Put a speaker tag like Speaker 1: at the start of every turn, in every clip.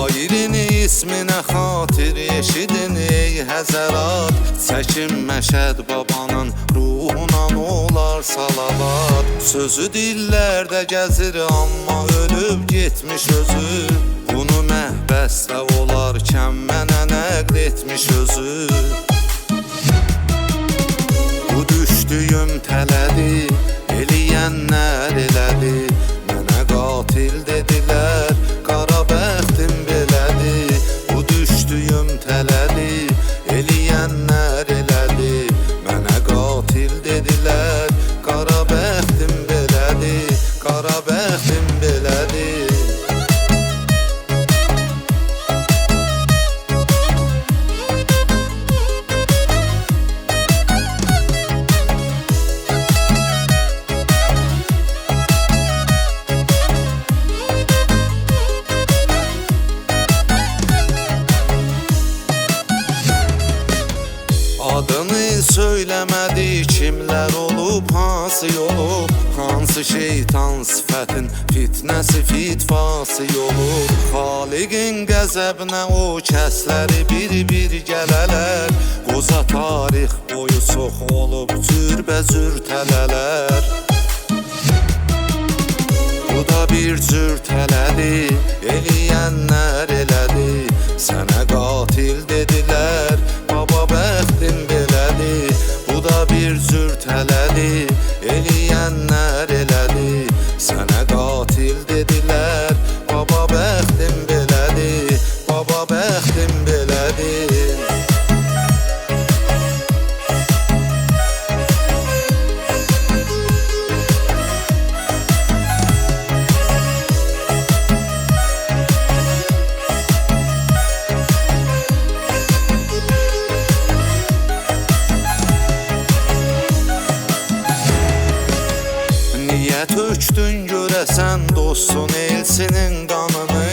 Speaker 1: Şairini isminə xatir eşidin ey həzərat. Çəkin Məşəd babanın ruhuna olar salavat. Sözü dillərdə gəzir amma ölüb getmiş özü. Bunu məhbəsdə olarkən mənə nəql etmiş özü. Bu düşdüyüm tələdi eləyənlər elədi. Mənə qatil dedilər, qara bəxtim belədi. Bu düşdüyüm tələdi eləyənlər elədi. Mənə qatil dedilər, qara bəxtim belədi. Qara bəxtim belədi. Adını söyləmədi kimlər olub, hansı olub. Hansı şeytan sifətin fitnəsi fitvası olub. Xaliqin qəzəbinə o kəsləri bir-bir gələlər. Qoza tarix boyu çox olub cürbəcür tələlər. Bu da bir cür tələdi eləyənlər elədi. Sənə qatil dedilər, baba bəxtin belədi. Bu da bir cür tələdi eləyənlər elədi. Sənə qatil dedilər, baba bəxtin belədi. Baba bəxtin belədi. Niyə tökdün görəsən dostun Elsinin qanını?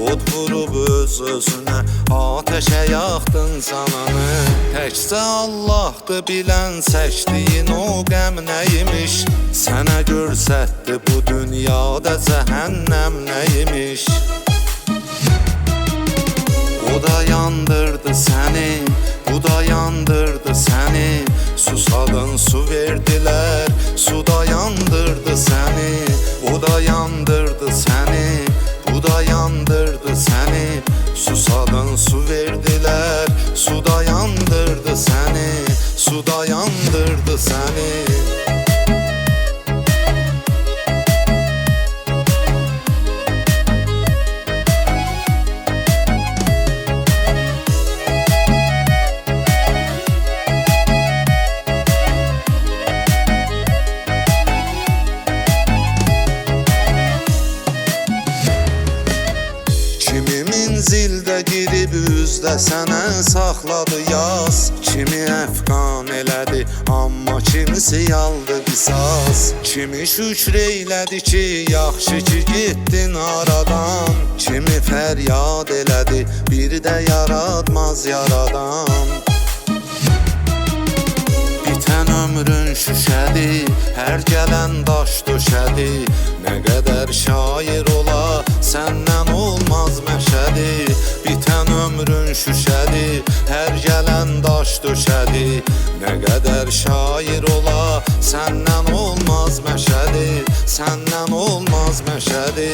Speaker 1: Od vurub öz-özünə ateşə yaxdın canını. Təkcə Allahdır bilən çəkdiyin o qəm nəymiş. Sənə görsətdi bu dünyada cəhənnəm nəymiş. O da yandırdı səni, bu da yandırdı səni. Susadın su verdilər, su da yandırdı səni. O da yandırdı səni, bu da yandırdı səni. Susadın su verdilər, su da yandırdı səni. Su da yandırdı səni. Zildə girib üzdə sənə saxladı yaz. Kimi əfqan elədi, amma kimisi yaldı qisas. Kimi şükr eylədi ki, yaxşı ki getdin aradan. Kimi fəryad elədi, bir də yaradmaz yaradan. Bitən ömrün şüşədi, hər gələn daş döşədi. Nə qədər şair ola, səndən olmaz məşədi. Bitən ömrün şüşədi, hər gələn daş döşədi. Nə qədər şair ola, səndən olmaz məşədi. Səndən olmaz məşədi.